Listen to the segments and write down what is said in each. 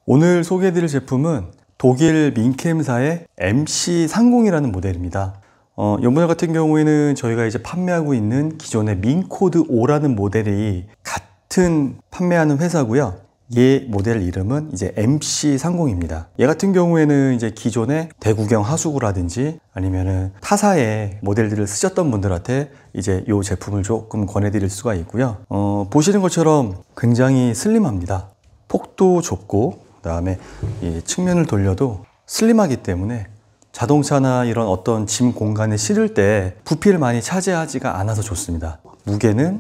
오늘 소개해드릴 제품은 독일 민캠사의 MC30이라는 모델입니다. 이 모델 같은 경우에는 저희가 이제 판매하고 있는 기존의 민코드 5라는 모델이 같은 판매하는 회사고요. 얘 모델 이름은 이제 MC30입니다. 얘 같은 경우에는 이제 기존의 대구경 하수구라든지 아니면은 타사의 모델들을 쓰셨던 분들한테 이제 이 제품을 조금 권해드릴 수가 있고요. 보시는 것처럼 굉장히 슬림합니다. 폭도 좁고 그다음에 이 측면을 돌려도 슬림하기 때문에 자동차나 이런 어떤 짐 공간에 실을 때 부피를 많이 차지하지가 않아서 좋습니다. 무게는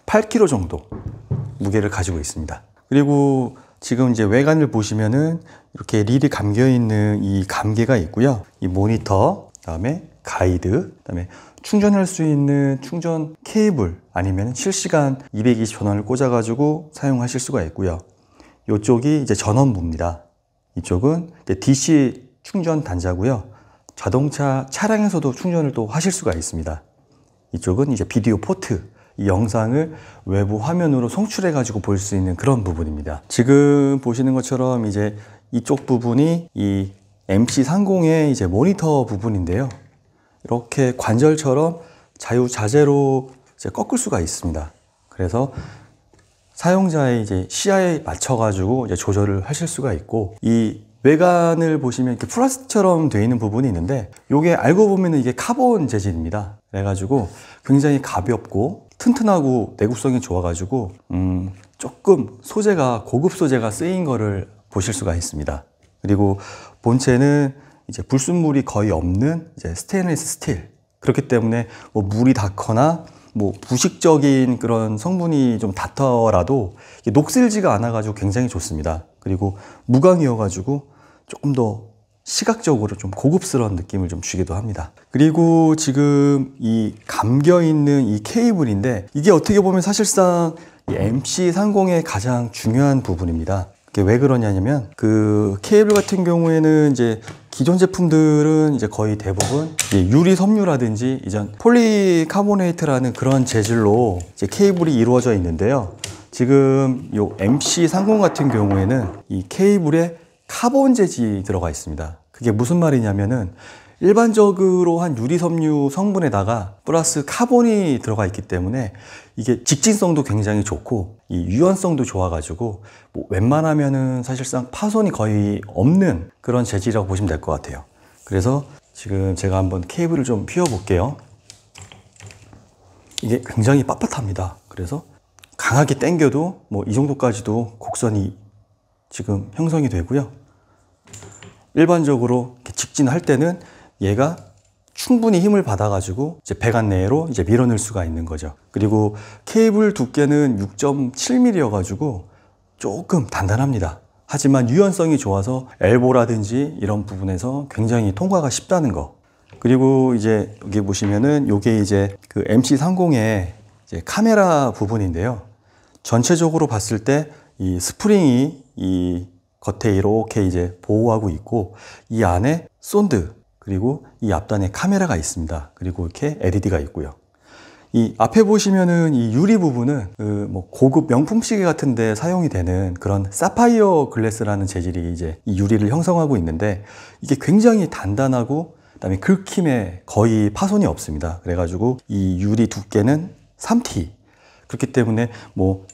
8kg 정도 무게를 가지고 있습니다. 그리고 지금 이제 외관을 보시면은 이렇게 릴이 감겨 있는 이 감개가 있고요. 이 모니터, 그다음에 가이드, 그다음에 충전할 수 있는 충전 케이블 아니면 실시간 220 전원을 꽂아 가지고 사용하실 수가 있고요. 이쪽이 이제 전원부입니다. 이쪽은 이제 DC 충전 단자고요. 자동차 차량에서도 충전을 또 하실 수가 있습니다. 이쪽은 이제 비디오 포트, 이 영상을 외부 화면으로 송출해 가지고 볼 수 있는 그런 부분입니다. 지금 보시는 것처럼 이제 이쪽 부분이 이 MC30의 이제 모니터 부분인데요. 이렇게 관절처럼 자유자재로 이제 꺾을 수가 있습니다. 그래서 사용자의 이제 시야에 맞춰 가지고 이제 조절을 하실 수가 있고, 이 외관을 보시면 이렇게 플라스틱처럼 되어 있는 부분이 있는데, 이게 알고 보면 이게 카본 재질입니다. 그래가지고 굉장히 가볍고 튼튼하고 내구성이 좋아가지고 조금 소재가 고급 소재가 쓰인 거를 보실 수가 있습니다. 그리고 본체는 이제 불순물이 거의 없는 이제 스테인리스 스틸, 그렇기 때문에 뭐 물이 닿거나 뭐 부식적인 그런 성분이 좀 닿더라도 녹슬지가 않아 가지고 굉장히 좋습니다. 그리고 무광이어 가지고 조금 더 시각적으로 좀 고급스러운 느낌을 좀 주기도 합니다. 그리고 지금 이 감겨 있는 이 케이블인데, 이게 어떻게 보면 사실상 이 MC30의 가장 중요한 부분입니다. 그게 왜 그러냐면, 그 케이블 같은 경우에는 이제 기존 제품들은 이제 거의 대부분 유리 섬유라든지 이전 폴리카보네이트라는 그런 재질로 이제 케이블이 이루어져 있는데요. 지금 이 MC30 같은 경우에는 이 케이블에 카본 재질이 들어가 있습니다. 그게 무슨 말이냐면은, 일반적으로 한 유리 섬유 성분에다가 플러스 카본이 들어가 있기 때문에 이게 직진성도 굉장히 좋고 이 유연성도 좋아가지고 뭐 웬만하면은 사실상 파손이 거의 없는 그런 재질이라고 보시면 될 것 같아요. 그래서 지금 제가 한번 케이블을 좀 휘어 볼게요. 이게 굉장히 빳빳합니다. 그래서 강하게 당겨도 뭐 이 정도까지도 곡선이 지금 형성이 되고요. 일반적으로 직진할 때는 얘가 충분히 힘을 받아 가지고 이제 배관 내로 이제 밀어넣을 수가 있는 거죠. 그리고 케이블 두께는 6.7mm여 가지고 조금 단단합니다. 하지만 유연성이 좋아서 엘보라든지 이런 부분에서 굉장히 통과가 쉽다는 거. 그리고 이제 여기 보시면은 요게 이제 그 MC30의 이제 카메라 부분인데요. 전체적으로 봤을 때 이 스프링이 이 겉에 이렇게 이제 보호하고 있고, 이 안에 쏜드, 그리고 이 앞단에 카메라가 있습니다. 그리고 이렇게 LED가 있고요. 이 앞에 보시면은 이 유리 부분은 그 뭐 고급 명품 시계 같은 데 사용이 되는 그런 사파이어 글래스라는 재질이 이제 이 유리를 형성하고 있는데, 이게 굉장히 단단하고 그다음에 긁힘에 거의 파손이 없습니다. 그래가지고 이 유리 두께는 3T. 그렇기 때문에 뭐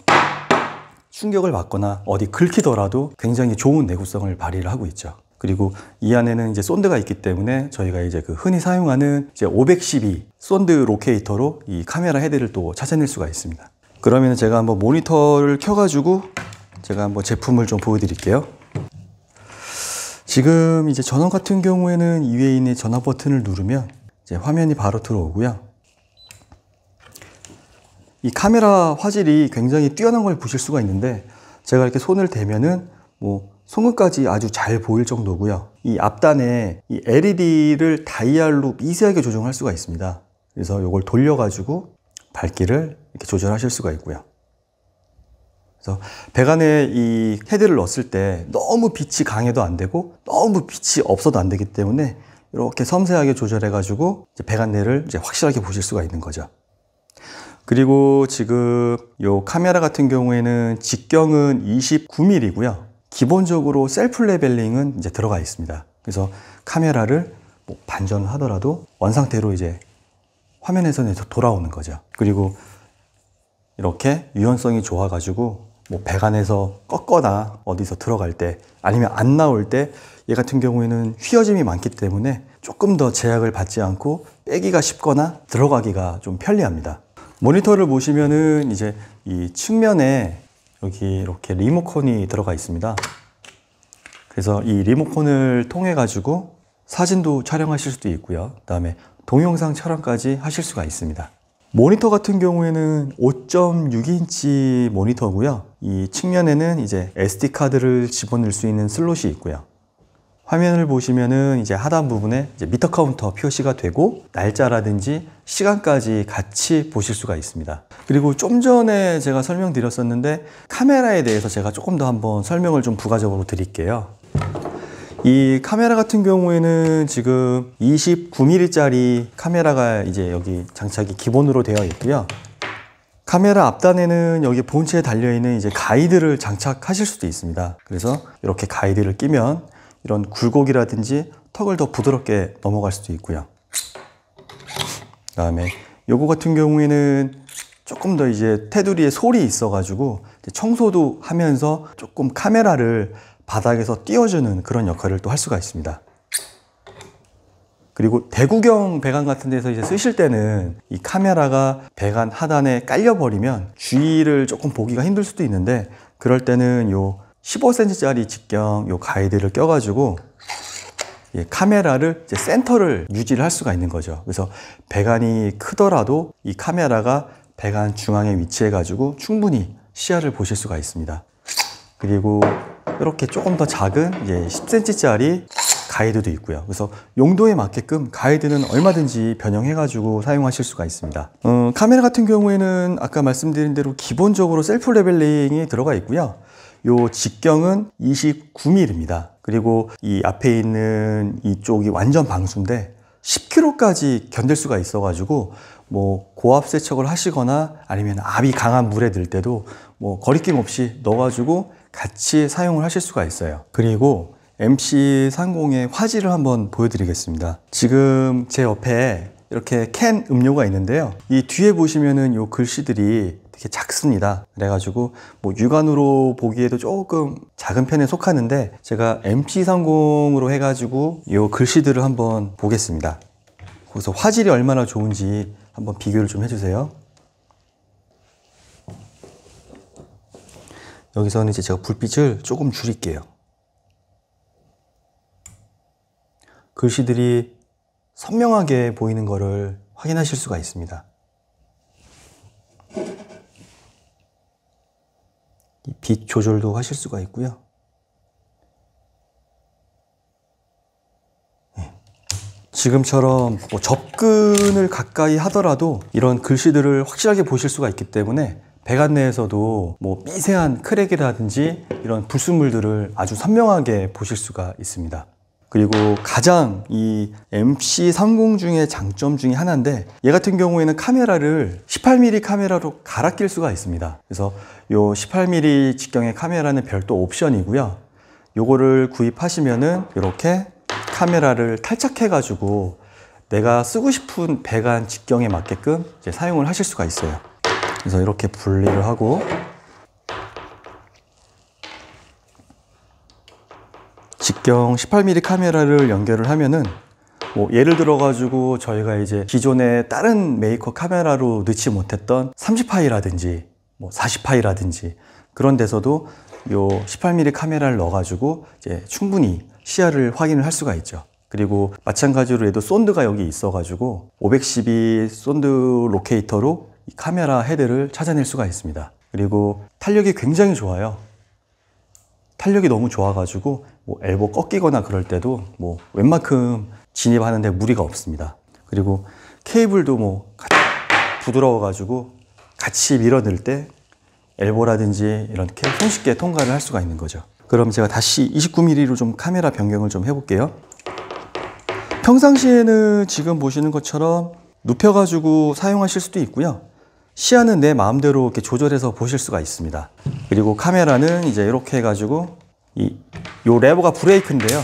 충격을 받거나 어디 긁히더라도 굉장히 좋은 내구성을 발휘를 하고 있죠. 그리고 이 안에는 이제 쏜드가 있기 때문에 저희가 이제 그 흔히 사용하는 이제 512 쏜드 로케이터로 이 카메라 헤드를 또 찾아낼 수가 있습니다. 그러면 제가 한번 모니터를 켜가지고 제가 한번 제품을 좀 보여드릴게요. 지금 이제 전원 같은 경우에는 이 위에 있는 전화 버튼을 누르면 이제 화면이 바로 들어오고요. 이 카메라 화질이 굉장히 뛰어난 걸 보실 수가 있는데, 제가 이렇게 손을 대면은 뭐 손끝까지 아주 잘 보일 정도고요. 이 앞단에 이 LED를 다이얼로 미세하게 조정할 수가 있습니다. 그래서 이걸 돌려가지고 밝기를 이렇게 조절하실 수가 있고요. 그래서 배관에 이 헤드를 넣었을 때 너무 빛이 강해도 안 되고 너무 빛이 없어도 안 되기 때문에 이렇게 섬세하게 조절해가지고 배관 내를 이제 확실하게 보실 수가 있는 거죠. 그리고 지금 이 카메라 같은 경우에는 직경은 29mm고요. 기본적으로 셀프 레벨링은 이제 들어가 있습니다. 그래서 카메라를 뭐 반전을 하더라도 원상태로 이제 화면에서는 돌아오는 거죠. 그리고 이렇게 유연성이 좋아가지고 뭐 배관에서 꺾거나 어디서 들어갈 때 아니면 안 나올 때 얘 같은 경우에는 휘어짐이 많기 때문에 조금 더 제약을 받지 않고 빼기가 쉽거나 들어가기가 좀 편리합니다. 모니터를 보시면은 이제 이 측면에 여기 이렇게 리모컨이 들어가 있습니다. 그래서 이 리모컨을 통해 가지고 사진도 촬영하실 수도 있고요. 그다음에 동영상 촬영까지 하실 수가 있습니다. 모니터 같은 경우에는 5.6인치 모니터고요. 이 측면에는 이제 SD 카드를 집어넣을 수 있는 슬롯이 있고요. 화면을 보시면은 이제 하단 부분에 이제 미터 카운터 표시가 되고 날짜라든지 시간까지 같이 보실 수가 있습니다. 그리고 좀 전에 제가 설명드렸었는데 카메라에 대해서 제가 조금 더 한번 설명을 좀 부가적으로 드릴게요. 이 카메라 같은 경우에는 지금 29mm짜리 카메라가 이제 여기 장착이 기본으로 되어 있고요. 카메라 앞단에는 여기 본체에 달려있는 이제 가이드를 장착하실 수도 있습니다. 그래서 이렇게 가이드를 끼면 이런 굴곡이라든지 턱을 더 부드럽게 넘어갈 수도 있고요. 그 다음에 요거 같은 경우에는 조금 더 이제 테두리에 솔이 있어가지고 청소도 하면서 조금 카메라를 바닥에서 띄워주는 그런 역할을 또 할 수가 있습니다. 그리고 대구경 배관 같은 데서 이제 쓰실 때는 이 카메라가 배관 하단에 깔려버리면 주위를 조금 보기가 힘들 수도 있는데 그럴 때는 요 15cm짜리 직경 요 가이드를 껴가지고 카메라를 이제 센터를 유지를 할 수가 있는 거죠. 그래서 배관이 크더라도 이 카메라가 배관 중앙에 위치해 가지고 충분히 시야를 보실 수가 있습니다. 그리고 이렇게 조금 더 작은 이제 10cm짜리 가이드도 있고요. 그래서 용도에 맞게끔 가이드는 얼마든지 변형해 가지고 사용하실 수가 있습니다. 카메라 같은 경우에는 아까 말씀드린 대로 기본적으로 셀프 레벨링이 들어가 있고요. 요 직경은 29mm입니다. 그리고 이 앞에 있는 이쪽이 완전 방수인데 10kg까지 견딜 수가 있어가지고 뭐 고압 세척을 하시거나 아니면 압이 강한 물에 들 때도 뭐 거리낌 없이 넣어가지고 같이 사용을 하실 수가 있어요. 그리고 MC30의 화질을 한번 보여드리겠습니다. 지금 제 옆에 이렇게 캔 음료가 있는데요. 이 뒤에 보시면은 요 글씨들이 되게 작습니다. 그래가지고 뭐 육안으로 보기에도 조금 작은 편에 속하는데 제가 MC30으로 해가지고 요 글씨들을 한번 보겠습니다. 거기서 화질이 얼마나 좋은지 한번 비교를 좀 해주세요. 여기서는 이제 제가 불빛을 조금 줄일게요. 글씨들이 선명하게 보이는 것을 확인하실 수가 있습니다. 빛 조절도 하실 수가 있고요. 지금처럼 뭐 접근을 가까이 하더라도 이런 글씨들을 확실하게 보실 수가 있기 때문에 배관 내에서도 뭐 미세한 크랙이라든지 이런 불순물들을 아주 선명하게 보실 수가 있습니다. 그리고 가장 이 MC30 중에 장점 중에 하나인데 얘 같은 경우에는 카메라를 18mm 카메라로 갈아 낄 수가 있습니다. 그래서 요 18mm 직경의 카메라는 별도 옵션이고요. 요거를 구입하시면은 이렇게 카메라를 탈착해 가지고 내가 쓰고 싶은 배관 직경에 맞게끔 이제 사용을 하실 수가 있어요. 그래서 이렇게 분리를 하고 직경 18mm 카메라를 연결을 하면은 뭐 예를 들어 가지고 저희가 이제 기존에 다른 메이커 카메라로 넣지 못했던 30파이라든지 뭐 40파이라든지 그런 데서도 요 18mm 카메라를 넣어 가지고 이제 충분히 시야를 확인을 할 수가 있죠. 그리고 마찬가지로 얘도 쏜드가 여기 있어 가지고 512 쏜드 로케이터로 이 카메라 헤드를 찾아낼 수가 있습니다. 그리고 탄력이 굉장히 좋아요. 탄력이 너무 좋아가지고 뭐 엘보 꺾이거나 그럴 때도 뭐 웬만큼 진입하는데 무리가 없습니다. 그리고 케이블도 뭐 부드러워가지고 같이 밀어 넣을 때 엘보라든지 이렇게 손쉽게 통과를 할 수가 있는 거죠. 그럼 제가 다시 29mm로 좀 카메라 변경을 좀 해볼게요. 평상시에는 지금 보시는 것처럼 눕혀가지고 사용하실 수도 있고요. 시야는 내 마음대로 이렇게 조절해서 보실 수가 있습니다. 그리고 카메라는 이제 이렇게 해가지고 요 레버가 브레이크인데요.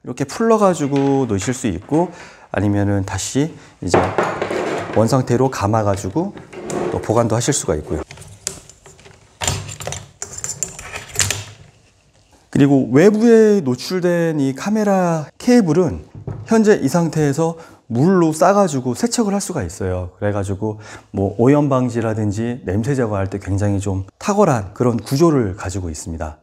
이렇게 풀러가지고 놓으실 수 있고, 아니면은 다시 이제 원 상태로 감아가지고 또 보관도 하실 수가 있고요. 그리고 외부에 노출된 이 카메라 케이블은 현재 이 상태에서 물로 싸가지고 세척을 할 수가 있어요. 그래가지고 뭐 오염 방지라든지 냄새 제거할 때 굉장히 좀 탁월한 그런 구조를 가지고 있습니다.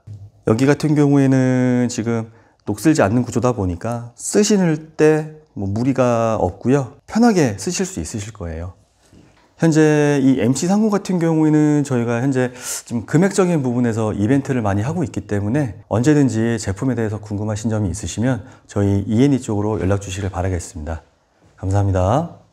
여기 같은 경우에는 지금 녹슬지 않는 구조다 보니까 쓰실 때 뭐 무리가 없고요. 편하게 쓰실 수 있으실 거예요. 현재 이 MC30 같은 경우에는 저희가 현재 좀 금액적인 부분에서 이벤트를 많이 하고 있기 때문에 언제든지 제품에 대해서 궁금하신 점이 있으시면 저희 E&E 쪽으로 연락 주시길 바라겠습니다. 감사합니다.